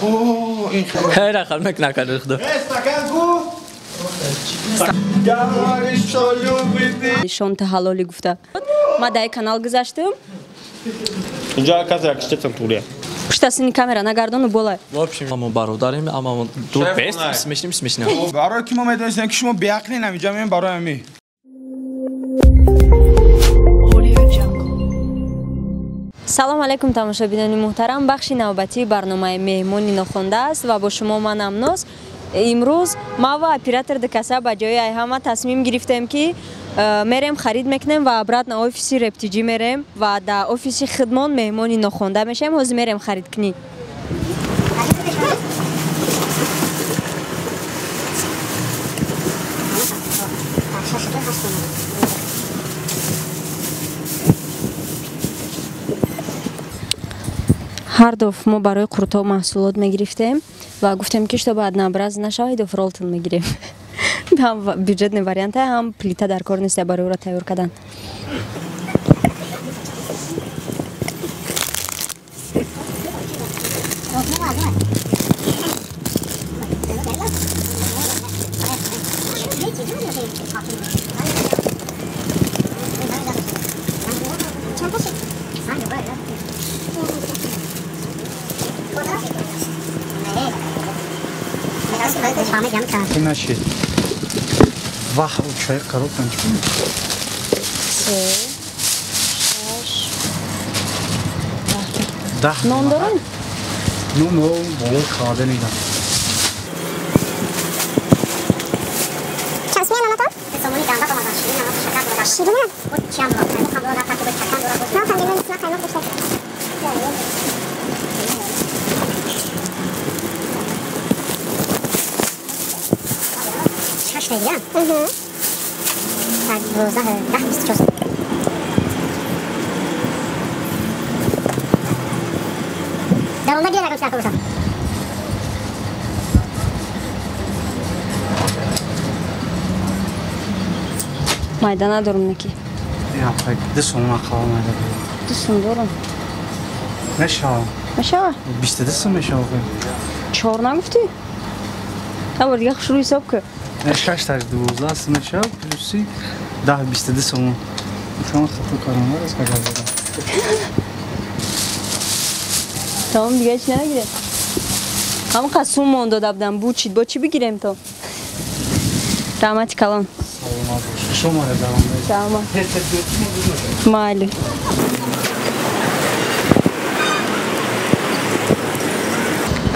اوه این خیلی خیر خلمک نکنه خدا استکان کو شون تحلالی گفته ما دای کانال گذاشتم اینجا کسی رکشتم طوریه پشتاسینی камера нагардону болай. В общем, ما برادریم اما دو بیست смешним. برای کی ما میدونستیم که شما بیعقلی نمیجا میگم برای می салом алейкум тамошобинони муҳтарам бахши навбатии барномаи меҳмони нохонда аст ва бо шумо ман амноз имрӯз ман ва оператор дикаса ба ҷои айҳама тасмим гирифтем ки мерем харид мекунем ва обратно офиси рептиҷӣ мерем ва дар офиси хидмон меҳмони нохонда мешавем ҳозир мерем харид кунӣ ҳар доф мо барои қуртоқ маҳсулот мегирифтем ва гуфтем ки што баъд набраз нашавад доф ролтон мегирем ҳам бюджетни варианта ҳам плита дар кор нест барои ӯро тайёр кардан نشید واه چای قرار کنم ده نان دارن؟ نون رو بول خواده نیدم چند سمیه نامتا؟ سمونی دنده با مزان شیرین نامتا شکر بودن شیرینه؟ بود چیم بود خیلی خمرو نفتا که بود چکن دورا بود نه خمیمه نیست نه خیمه بشه چشم میگیرم؟ بعد 12 24 در اونده گیره نگم سرکو بسم майда надорум неки я так десом нахала майда дусум дорам мешава 22 сум мешава 4 нагуфтӣ табор дига хушрӯ ҳисоб кӯ 6-12 сум мешава плюси 10-22 сум шумо хато карондар аст каҷа зада тамом дига ҳеч нагирем ҳамон қад сум мон дода будам бучид бо чӣ бигирем то раҳмати калон саломат бош шумо давом Tamam. Майли.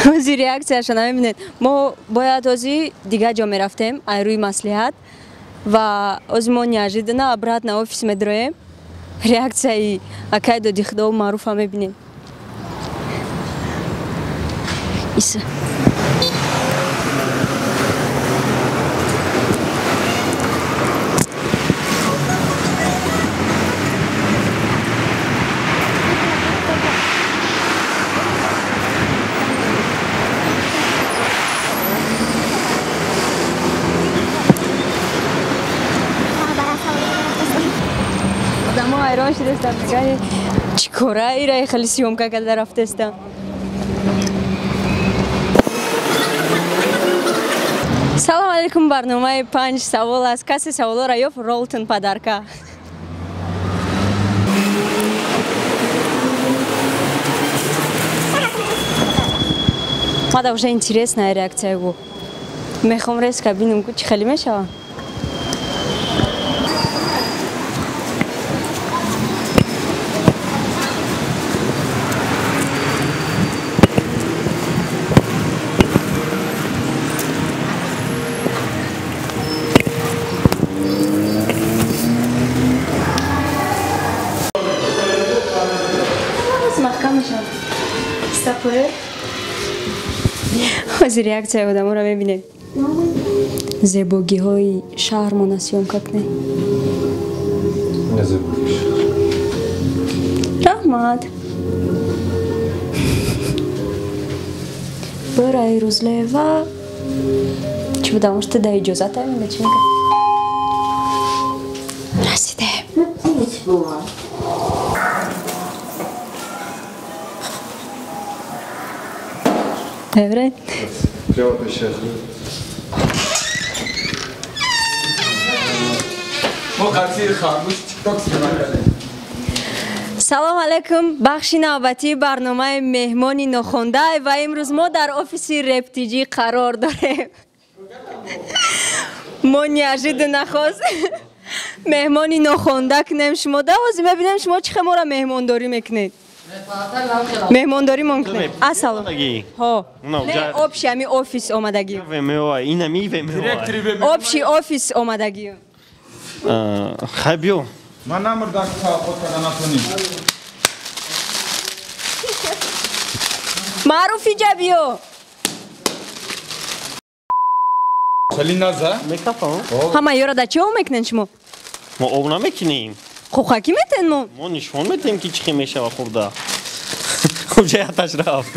ҳозир реакцияшона мебинед мо бояд ҳозир дига ҷо мерафтем айрӯи маслиҳат ва ҳозир мо неожиданно обратно офис медроем реакцияи акай доди худо маъруфа мебинем иса چی کاره ایرای خیلی سیومکا کرده رفته استم سلام علیکم برنامه 5 سوال است کسی سوالا را یافت رولتون پدرکا ماده уже интересная реакция его میخوام ریس کبینم که چی خیلی میشه ҳозир реаксияи одаморо мебинем зебогиҳои шаҳрмона сиёмка кунем раҳмат бораи рӯзлева чӣ будам что да иҷозат амина чӣ мекард расидем Evre. Cevap eşek. ما قصیر خاموش تیک تاک سلام علیکم. بخش نوبتی برنامه مهمانی ناخوانده و امروز ما در آفیس رپتیجی قرار داریم. ما نیاجید نخواست مهمانی ناخوانده کنیم شما دوازی ببینیم شما چه ما را مهمانداری میکنید. مهمانداری ممکنه. السلام. ها. نه آبشی همی آفیس آمدگی. این همی و آبشی آفیس آمدگی. خبیو. من نمردم که خود کنم نکنیم. معروفی جبیو. خیلی نزه؟ میکافم. همه یورا دا چه میکنن شما؟ ما آب نمیکنیم. خب خاکی میتن ما؟ ما نشون میدیم که چی میشه و خورده. خب چه آتش رفت؟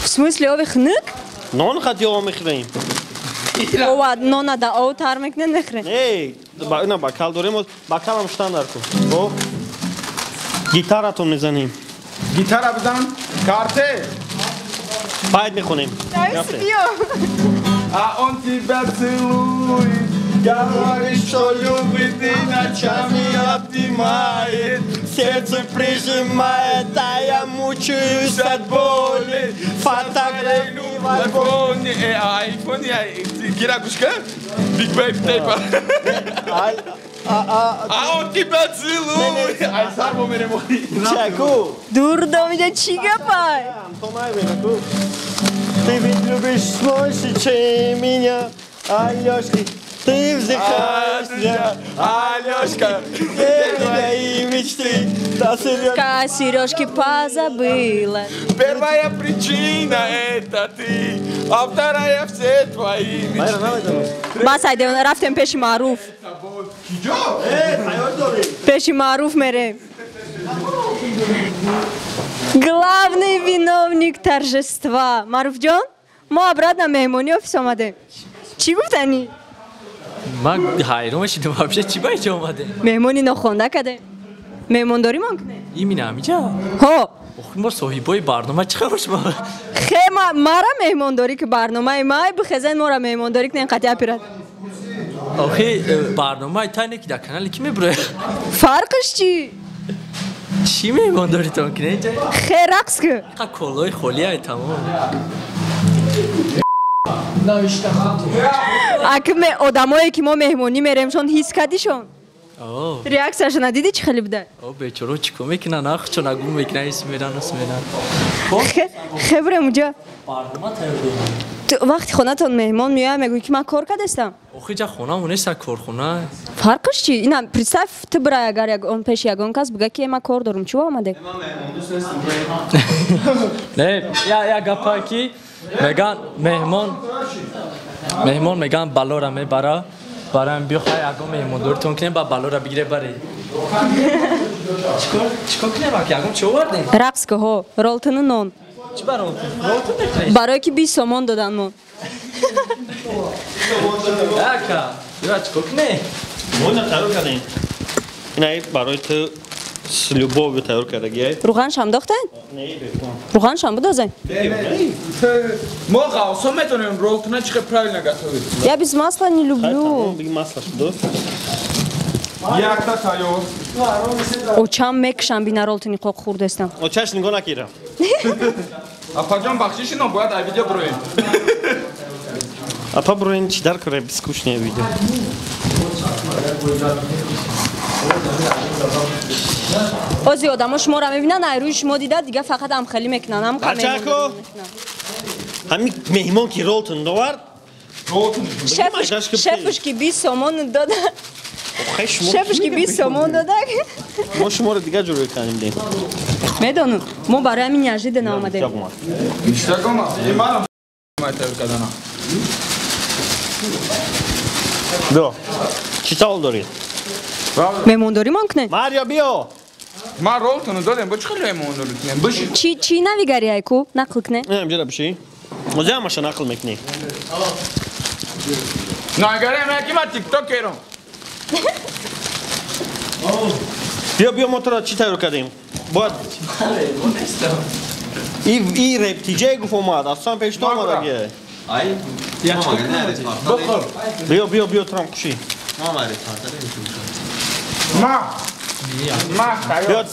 В смысле آب خنک؟ نان خطی آب میخوریم. او نان دا او تر میکنن نخورن. نه اینا با کال داریم با کالم شتاندار کن. خب گیتاراتون میزنیم. گیتار بزن؟ کارته؟ باید میخونیم. بیا. آن تی بسیلوی говоришь, что любит ты ночами обнимает, сердце прижимает, а я мучаюсь от боли. Фотографии в айфоне, айфоне, гирагушка, Big Baby Tape. Он тебя целует. Ай, сарбо мене мори. Чаку. Дурдо меня чигапай. Ты ведь любишь больше, чем меня, Алёшки. Ты вздыхаешь меня, Алёшка, мои мечты. Сережки позабыла. Первая причина это ты, а вторая все твои мечты. Бас айде рафтем пеши Маруф. Пеши Маруф мерем. Главный виновник торжества. Маруф джон, мы обратно мehmoni офис омадем. Чӣ гуфтани? من حیران شدم вообще چی باید اومده؟ مهمونی ناخوانده کردیم. مهمانداری ممکنه؟ این همینجا؟ ها. ما صاحبای برنامه چه خوش ما؟ خیلی ما را مهمانداری که برنامه ما بخزن ما را مهمانداری کنین قطعا پیرد. آخه برنامه تاینه که در کانال کی میبره؟ فرقش چی؟ چی مهمانداری تو کنه اینجا؟ خیلی رقص که. کلای خالیه تمام. اگه آدمایی که ما مهمونی میریم حس کردیشون ریاکشنشون ندیدی چه خیلی بوده؟ بیچاره چیکار میکنن آخه چون نگو میکنن اسم میرن خبره اونجا برنامه تایید وقتی خونه تون مهمان میاد میگوی که من کار کردستم آخه جا خونه مونست کارخونه فرقش چی؟ اینا представь تو برای اگر اون پیش یگان کس بگه که من کار دارم چی آمده؟ نه یا گپا کی میگن مهمان میگن بالا را میبره برام بیخوای اگه مهمانداریتون کنیم با بالا را بگیره بره چیکار کنیم اگه اگه چه آوردیم رقص که ها رولتون نان چی برای رولتون برای که 20 سامان دادن ما اکا یا چیکار کنیم ما نتارو کردیم اینایی برای تو سلوبو تayyor کرده روغنش هم داختن؟ نه روغنش هم بدازن ما قاسم میتونیم رولتونه چه правильно готовить. Я без масла не люблю. بگی масла شد یک تا تایور. Очам мекшам бина ролтини қоқ хурдестам. очаш нигоҳ накира Апаҷон бахшиши но бояд ай видео броем. апа броен чи дар кора бискушне видео Ози одамо шумо ра мебинан ай рӯи шумо дида дига фақат амхалӣ мекунан ам ачако ҳамин меҳмон ки ролтун довард шефушки 20 сомон дода шефушки 20 сомон дода мо шуморо дига ҷуро каним дем медонам мо барои ҳамин яжида наомадем Instagram иманам тайёр кардана. биё чӣ савол доред меҳмондорӣ мумкне марё биё Ма ролтуну додем бо чӣ хеле меҳмондорӣ кунем биши чӣ навигари айку нақл кне ҳамҷода биши оза ҳамаша нақл мекунӣ нагарем яки ма тиктокерам биё биё мо туро чӣ тайёр кардем باید این رپتیجه گفت اومد اصلا پیش تو آمد گیره بیا ترام کشی بیاد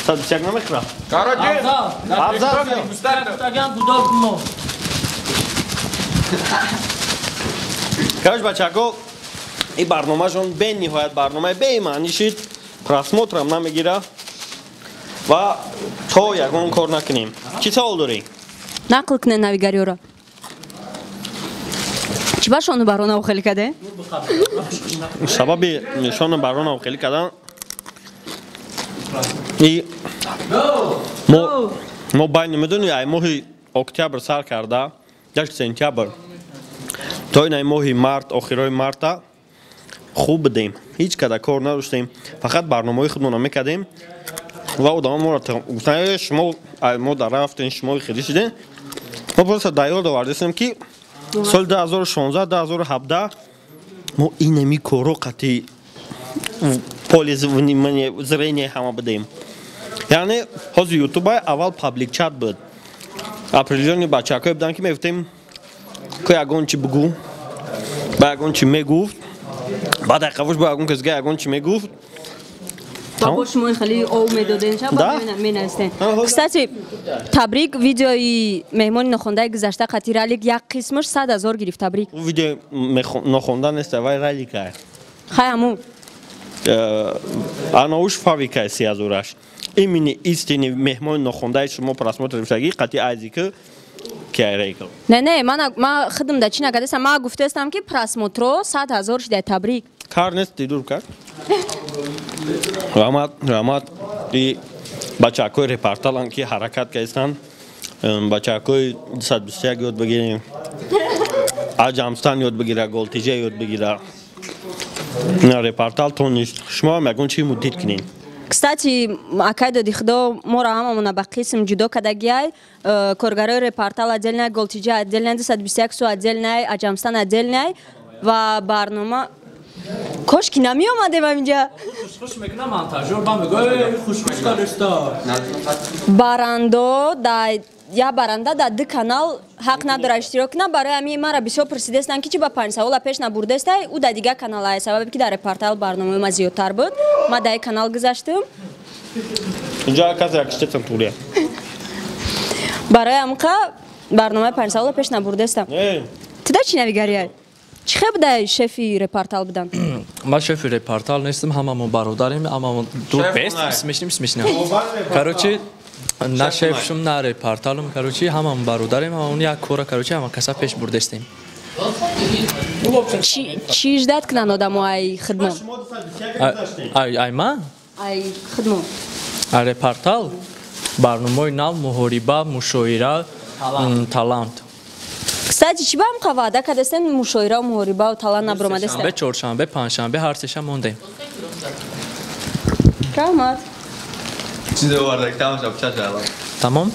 121 نمیخواه افضل Короче, бачако, این برنامه شون به نهایت برنامه به معنی شد پراسموترم نمیگیره و تا یکون کار نکنیم چی سوال داری؟ نقل کنه навигариора. چی با شانو برانه خیلی کده؟ سبب شانو برانه خیلی کدن ای ما باید نمیدونی ای ماهی اکتبر سر کرده 8 سپتامبر تا این ماهی مارت آخرای مارت خوب بدیم هیچ کده کار نداشتیم فقط برنامه خودمون میکردیم و آدم ما را گفتن شما ما در رفتین شما خیلی شدین ما پس دیاد آوردیم که سال 2016 2017 ما اینمی کارو قطعی پولی زرینی همه بدیم یعنی حاضر یوتیوب اول پابلیک چت بود اپریلیونی بچه های بودن که میفتیم که اگون چی بگو با اگون چی میگفت بعد اقوش با اگون کسگه اگون چی میگفت با شما خیلی او میدادین چه با مینستین کستاتی تبریک ویدیوی مهمانی نخونده گذشته قطعی رالیک یک قسمش 100,000 گرفت تبریک ویدیو نخونده نیست وای رالیک های خیلی همون آنوش فاویکای 30,000 ایمینی ایستینی مهمان نخونده شما پراسموتر رفتگی قطعی ازی که کیریکل نه من خدم دا چی نگردستم من گفته استم که پراسموترو 100,000 شده تبریک کار نیست دیدور کرد رحمت ای بچه کوی رپارتالان که حرکت کردن بچه کوی 121 یاد بگیریم اجامستان یاد بگیره گلتیجه یاد بگیره نه رپارتال تو نیست شما مگون چی مدید کنین کستاتی اکایدو دیخدو مورا هممون با قسم جدا کدگیای کارگرای رپارتال ادلنای گلتیجه ادلنای 121 سو ادلنای اجامستان ادلنای و برنامه کاش که نمی آمده من اینجا خوش میکنم مونتاژور با میگه خوش کارستا барандо я баранда да ду канал ҳақ надора иштирок кунад барои ҳамин мара бисёр пурсидастанд ки чи ба 5 сола пеш набурдастай ӯ да дигар канал ай сабаби ки дар репортал барномаи ма зиёдтар буд ма дар канал гузаштам اینجا کسی رکشتتن طوریه барои ҳамқа барномаи 5 сола пеш набурдастам туда чӣ навигарияй چی خیلی بوده شفی رپارتال بودن؟ ما شفی رپارتال نیستم هممون برادریم هممون دو بیست اسمشنیم کاروچی نه شفشم نه رپارتالم کاروچی هممون برادریم هممون یک کورا کاروچی همه کسا پیش بردستیم چی اجداد کنن آدم ای خدمه؟ ای ما؟ ای خدمه رپارتال برنامه نام محاریبه مشاوره تالانت کساتی چی با هم قواعده کدستن مشاوره و محاریبه و تالانت نبرامده است؟ به چهارشنبه پنجشنبه هر سه شنبه موندیم رحمت چی دوباره تمام شد چه الان تمام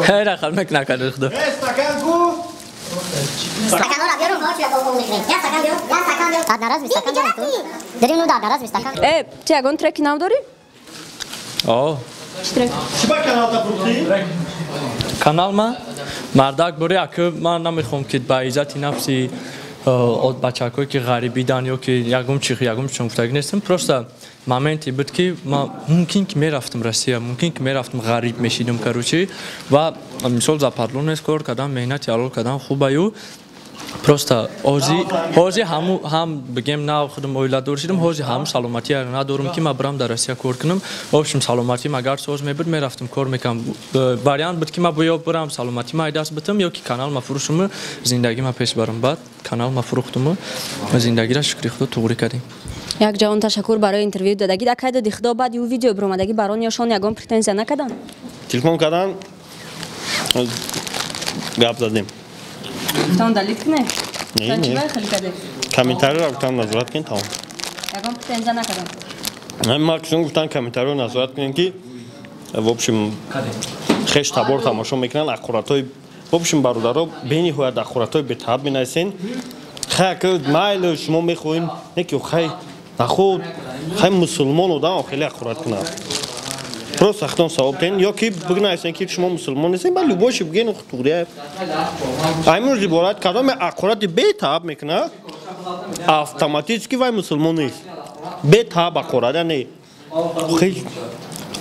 هی رخل مکنه کنه خدا Стакан ора биорум ҳоч я болбол мекунем. Я стакан биор. Я стакан биор. Дад нараз ми стакан дорам ту. Дарим ну дад нараз ми стакан. ти ягон треки нав дори? Чӣ трек? چی با کانال تا پروتی؟ канал ма мардак бори аки ман намехоҳам ки ба иззати нафси бачакое ки ғарибидан ё ки ягум чунфтагӣ нестам просто моменте буд ки ман мумкин ки мерафтам россия мумкин ки мерафтам ғариб мешидам карочи ва мисол за парлонес кор кардам меҳнати ҳалол кардам хубаю просто ҳозир ҳам бигем на худам оиладор шидам ҳозир ҳам саломатия надорам ки ман бирам дар россия кор кунам обшим саломатим агар соз мебуд мерафтам кор мекардам вариант буд ки ман бо ё бирам саломатима даст битам ё ки канал ма фурӯшам зиндагима пеш барам баъд канал ма фурӯхтам зиндагиро шукри худо туғри кардем як ҷавон ташаккур барои интервю дадагӣ дар кайда дихдо баъди ӯ видео биромадагӣ барон ёшон ягон претензия накардан телефон кардан гап задем гуфтан далик не не комментарий гуфтам назорат кунед тамом ягон претензия накардан максимум гуфтан комментарий назорат кунед ки в общем хеш табор тамошо мекунанд аққуратҳои в общем бародаро бениҳоят аққуратҳои бетаҳаб менависен خیلی که مایل شما میخواین یکی خیلی نخود خیلی مسلمان بودن خیلی اخورت کنن پروس اختان ثواب دین یا کی بگنایسن که شما مسلمان نیستین ولی باشه بگین خوریه امروز عبارت کردم اخورت به تاب میکنه اتوماتیکی وای مسلمان نیست به تاب اخورت نه خیلی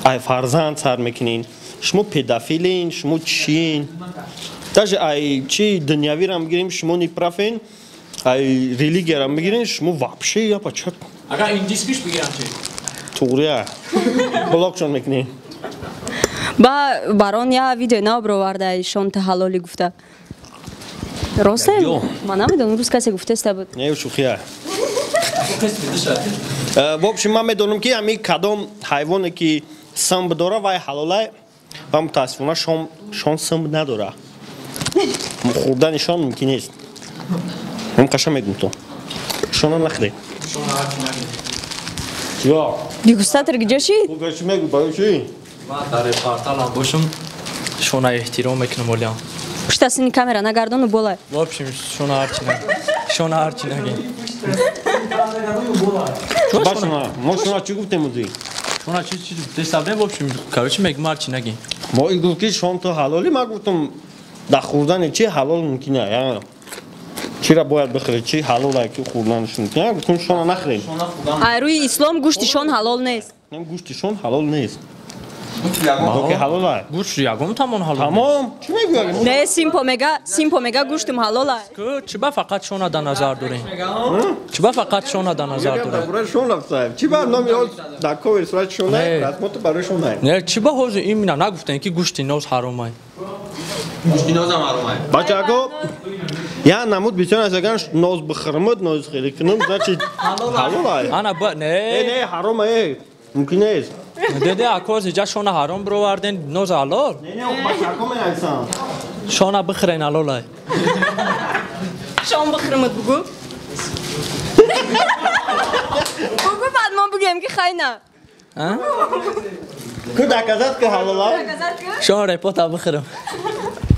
ای فرزند سر میکنین شما پدافیلین شما چین даже ай чи дунявӣ ра мегирем шумо неправен ай религия ра мегирем шумо вообще я почат агар индискиш бигирам чи тугрия блокшон мекунем ба барон я видео наоброварда шонта ҳалоли гуфта росте ман намедонам рӯз касе гуфтеста буд не шухия в общем ман медонам ки ами кадом ҳайвоне ки самб дора вай ҳалолай ва мутаассифона шон самб надора хурданишон мумкин нест ман қашан мегум то шона нахӯред ё дегустатор ҷошид гӯши мегӯ баёши ман дар репорталам бошам шона эҳтиром мекунам олиам пуштасини камера нагардону болай в общем шона ҳарчи нагем башона мо шона чӣ гуфтем узи шона чи дестабем в общем короче мегум ҳарчи нагем мо ин гуфт ки шон то ҳалоли ман гуфтам дар хӯрдани чи ҳалол мумкина чира бояд бихӯред чи ҳалолае ки хӯрданаш мумкина гуфтам шона нахӯрем ай рӯи ислом гӯшти шон ҳалол нест ин гӯшти шон ҳалол нест ки ҳалолае гӯшт ягон тамон ҳалол тамом чӣ мегӯяд не симпо мега гӯштим ҳалолай чиба фақат шона дар назар дорем чиба фақат шона дар назар дорем шон рафтаем чи ба номи ҳоз дар ковер сурати шонае расмоту барои шонае не чиба ҳозир ин мина нагуфтем ки гӯшти ноз ҳаромае گوشتی نازم آرومه бачако я намуд бисёр аст агар ноз бихӯрамад ноз хеле кунам значит ҳалолае ана не ҳаромае мумкин нест деде акоз иҷа шона ҳаром бироварден ноз ҳалол бачако менависам шона бихӯрен ҳалолае шон бихӯрамад бугӯ бугӯ баъд мо бигем ки хайна ку доказат ки ҳалолае шон репота бихӯрам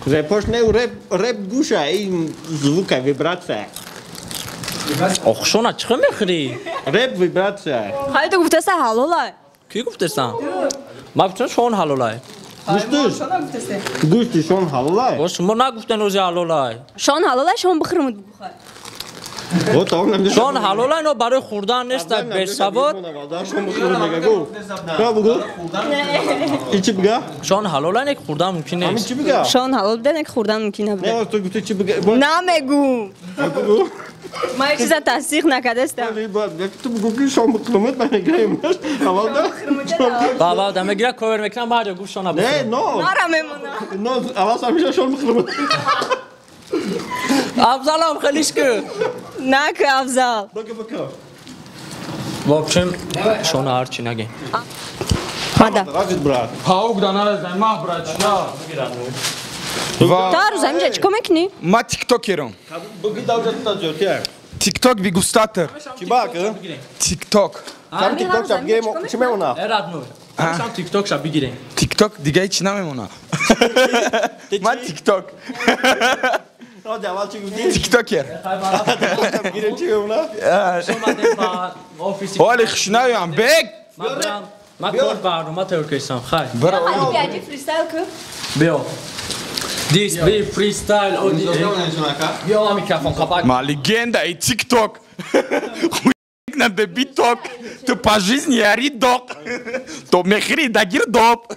репош не реп гӯша ин звука вибратсия ох шона чӣ мехӯрӣ реп вибратсия хай ту гуфтаста ҳалолай ки гуфтестам ман гуфтам шон ҳалолае гӯшти шон ҳалолае бо шумо нагуфтен ози ҳалолае шон ҳалолай шон бихӯрамад бугӯ хай шон ҳалолае но барои хӯрдан неста бесавод шон ҳалолае не ки хӯрдан мумкин нест шон ҳалол бида не ки хӯрдан мумкин набуда намегӯм ман ҳеҷ чиза тасдиқ накардастам баба дамегира ковер мекунам баъд гӯшт шона бихӯрам нара мемонам афзалам хелиш ку на ки афзал в общем шона ҳарчи нагем мада Паук да нараздай мах брат шна. та рӯза инҷа чӣ кор мекунӣ Ма тиктокерам. Тикток дегустатор. Тикток. эрадно сам тикток ша бигирем Тикток дига ҳеҷ намемона. Ма тикток. Тиктокер. Оли хушнаям бек. ман кор барнома тайёр кардам хай фристайл биё This be freestyle биё микрофон капак Ма легенда и тикток. На дебиток. Ты по жизни яридок. То мехри дагир доп.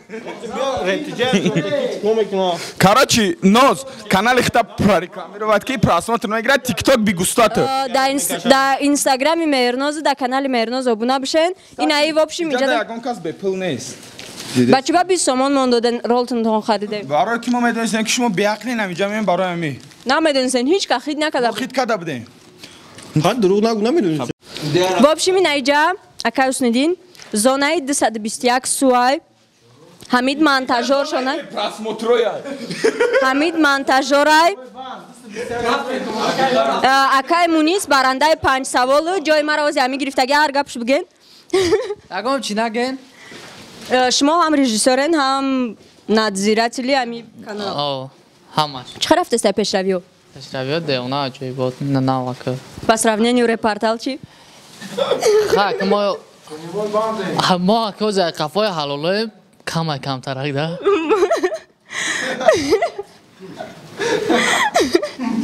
Короче, ноз канал ихта прорекламировать ки просмотр играть тикток дегустатор. да инстаграми меҳрнозу да канали меҳрноз обуна бишен ин аи в общем Иҷа ягон кас бепул нест. бачаба 20 сомон мон доден ролтон хадидем Барои ки мо медонистем ки шумо беақлин амиҷа меем барои ами. намедонистен ҳеҷ ка хид накарда Хит када будем. дурӯғ нагӯ намедонистем в общем ин аиҷа акай ҳусниддин зонаи 221 суай ҳамид монтажёр шонай Просмотроя. ҳамид монтажёрай акай мунис барандаи 5 саволу ҷои маро ози ҳамин гирифтаги ҳар гапш биген ягон чӣ наген шумо ҳам режиссёрен ҳам надзиратели ҳами канал ҳамаш чӣ рафтаста пешравиё Ташравиёт деона аҷоибот навака. По сравнению репортал чи? Ха, мо акоза қафои ҳалолоем камтарак да.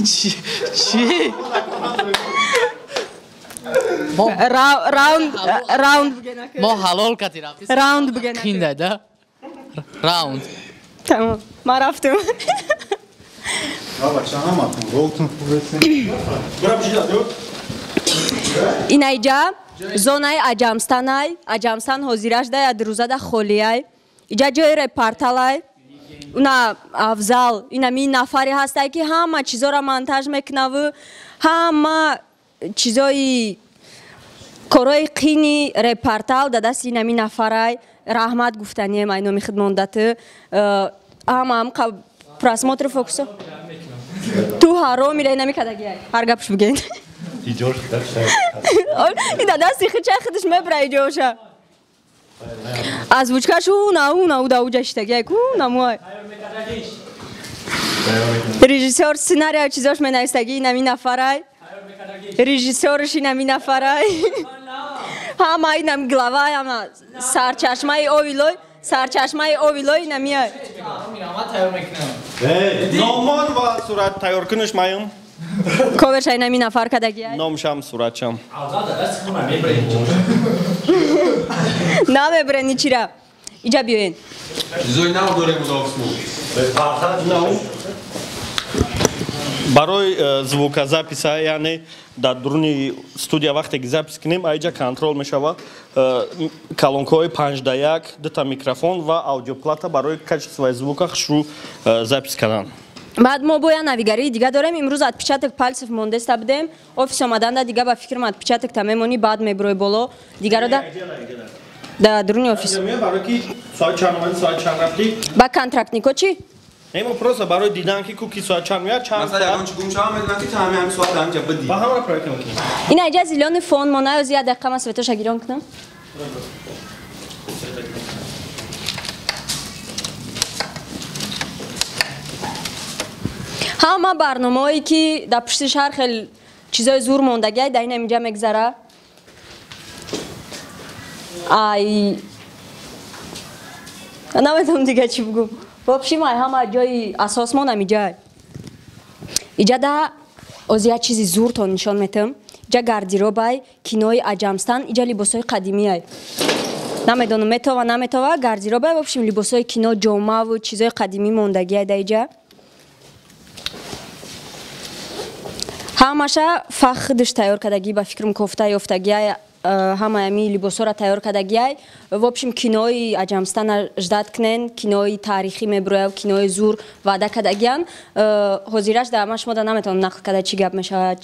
Чи? Раунд Мо ҳалол кати рафтӣ. Раунд бигена. Кинда да. Раунд. Тамом. Ма рафтам. Баба, чаҳаматон, ролтун хубетен. Инаиҷа зонаи Аҷамстанай, Аҷамстан ҳозирашдай адрӯзада холияй. Иҷа ҷои репорталай. Уна афзал, инами нафаре ҳастай ки ҳама чизора монтаж мекунаву, ҳама чизои корои қини репортал да дасти инами нафарай. Раҳмат гуфтанием ай номи хидмондату. Ҳамаам просмотр фокусо. Ту ҳаромира инами кадагиай. Ҳар гапш биген. Ида дасти хичай хидиш мебра иҷоша. Озвучкаш уна удауҷаштагиай намуай. Режиссер сценария чизош менавистаги инами нафарай. Режиссерш инами нафарай. Ҳама инам главай, ҳама сарчашмаи овилой инамиай. номон ва сурат тайёр куниш маем. Коверша инами нафар кадагиай. Номшам, суратшам. Намебрени чира. Иҷа биёен. Чизои нав дорем удовству. Барои звукозаписа, яъне дар дуруни студия вақте ки запис кунем, аиҷа контрол мешавад колонкаҳои 5:1, дута микрофон ва аудиоплата барои качествои звука хушрӯ запис кардан. Баъд мо боя навигарии дига дорем. Имрӯз отпечаток пальцев мондеста будем. Офис омаданда дига ба фикрам отпечаток та мемонӣ, баъд меброи боло. Дигаро да дуруни офис. Барои ки соат чанд омадӣ, соат чанд рафтӣ? Ба контрактнико чӣ? Немо просто барои дидан ки ки соат чанд меяд, чанд Масалан, ягон чӣ гумшава медонам ки ҳами соат ҳамҷа бидӣ. ба ҳамаро проект мекунем. Ин аҷа зилёни фон монаёз я дақиқа ман светоша гирон кунам. ҳама барномаҳое ки дар пушти шаҳр хеле чизои зур мондагиай дар ин инҷа мегзара. Ай наметавонам дига чӣ бигӯм. Вообщем ай ҳама ҷои асосмон ҳамиҷай. Иҷа да озя чизи зуртон нишон метавам. Иҷа гардеробай кинои Аҷамстан, иҷа либосҳои қадимиай. Намедонам метова наметова гардеробай вообщем либосҳои кино, ҷомаву чизои қадимӣ мондагиай да иҷа. ҳамаша фахдиш тайёр кардагӣ ба фикрам кофта ёфтагиай, ҳама ами либосҳоро тайёр кардагиай. Вообщем кинои Аҷамстана ждат кунен, кинои таърихӣ мебирояв, кинои зур ваъда кардагиян. ҳозираш да ҳама шумо да наметавонам нақл карда чӣ гап мешавад,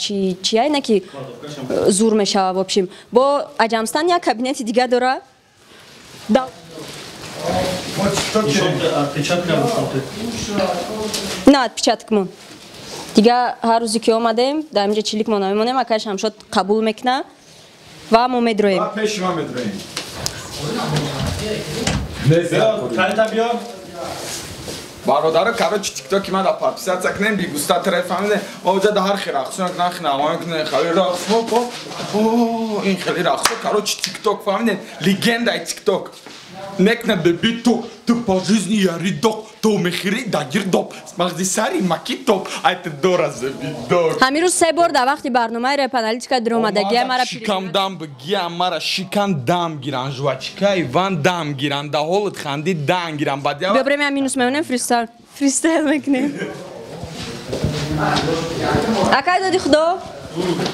чӣ айна ки зур мешавад. Вообщем бо Аҷамстан як кабинети дига дора. На отпечаток мон. Дига ҳар рӯзе ки омадем дар инҷа чилик мона мемонем, акаш ҳамшод қабул мекуна ва мо медроем. Пеши ма медроем. Бародару короче тиктоки ман да подписаться кунем, бигуста тариф фаҳмиде. Оҷа да ҳар хел рақсонак нахина, аван кунем, хали рақс. Ин хели рақсо, короче тикток фаҳмиде, легендаи тикток. Некна беби топ, ты по жизни я ридок, то мехири да гирдоп, мағзи сари макитоп, ай ты дора забидок. Ҳамин рӯз се бор дар вақти барномаи репаналитика диромадагиай мара шикам дам бигиям мара шикам дам гиран жвачкаи ван дам гиран да ҳолат ханди дан гиран бадя. Биобрем я минус меонем фристайл мекунем. Акай доди худо?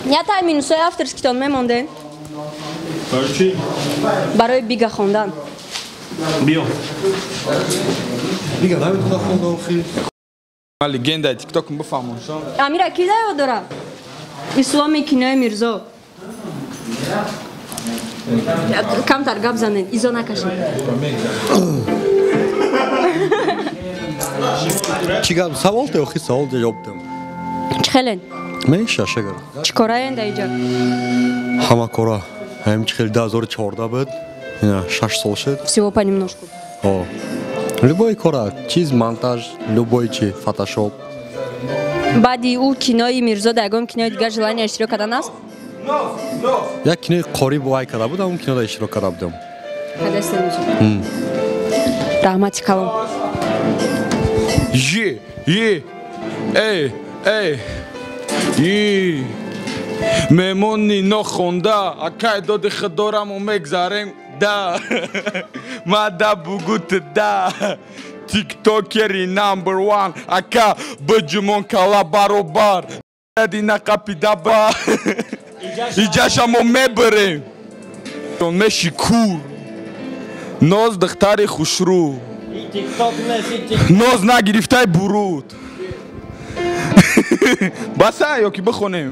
Я тай минусои авторскитон мемонден? Барои бига хондан. Биё. Бига наметона хондан хи. Ман легендаи тикток бифаҳмон шо. Амира ки да ёд дора? Исломи кинои Мирзо. Камтар гап занед, изо накашед. Чӣ гап савол те охи савол ҷавоб дем. Чӣ хелен? Мен шашагар. Чӣ кораен да иҷа? Ҳама кора. Ҳам чӣ хел 2014 буд. Ина 6 сол шуд. Всего понемножку. О. Любой кора, чиз монтаж, любой чи, фотошоп. баъди ӯ кинои мирзо дар ягон кинои дигар желания иштирок кардан аст? як кинои қориб вай карда будам, он кинода иштирок карда будам. раҳмати калом. мемони нохонда акай доди хидораму мегзарем да мада бугут да тиктокери number one ака баҷумон кала баробар дина қапидаба иҷашамо мебарем меши кур ноз духтари хушрӯ ноз нагирифтаи буруд баса ёки бихонем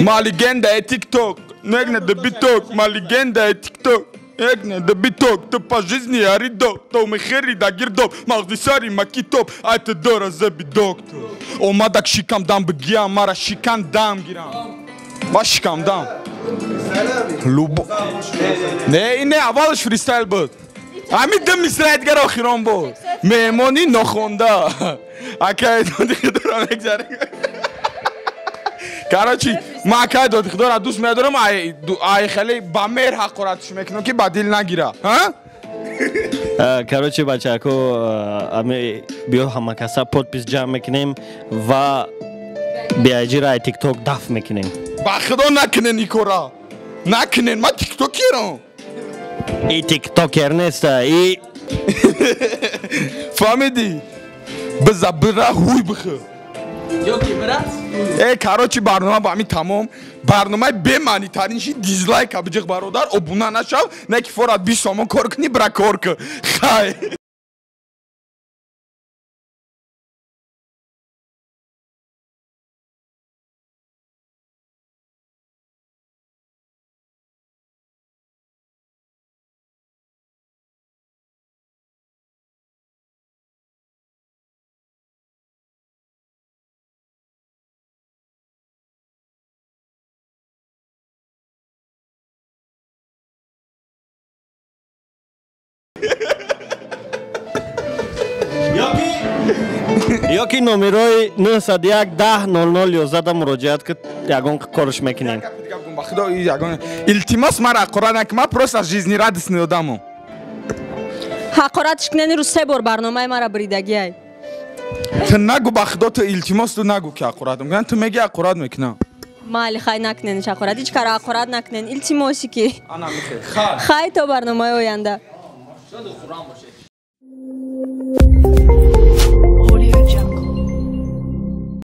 ма легендаи тикток негне да биток ма легендаи тикток негне да биток ты по жизни аридок то мехери да гирдок мағзи сари ма китоб айта дора заби доктор омадак шикамдам бигиям мара шикандам гирам ма шикамдам не аввалаш фристайл буд ҳамин ду мисраи дигар охирон буд меҳмони нохонда акай доди худора мегзарем короче ман акай доди худора дӯст медорам ай хеле ба мер ҳақоратш мекунам ки ба дил нагира короче бачако ами биё ҳама каса подпис ҷамъ мекунем ва биаҷираи тикток даф мекунем ба худо накунен ин кора накунен ман тиктокерам и тиктокер неста и фаҳмидӣ биза бира ҳуй бихӯ короче барнома ба ҳамин тамом барномаи бемаънитаринши дизлайк абиҷиқ бародар обуна нашав не ки форат 20 сомон кор кунӣ бира кор кӯ хай ёки номерои 901 10 00 11 муроҷиат кӣ ягон корш мекунем илтимос мара ҳақорат накун ман просто жизнерадостный одамам ҳақоратш кунени рӯз 3 бор барномаи мара бридагиай ту нагу ба худо ту илтимос ту нагу ки ҳақорат мекунам ту меги ҳақорат мекунам майли хай накунен ҳақорат ҳеҷ кара ҳақорат накунен илтимоси ки хай то барномаи оянда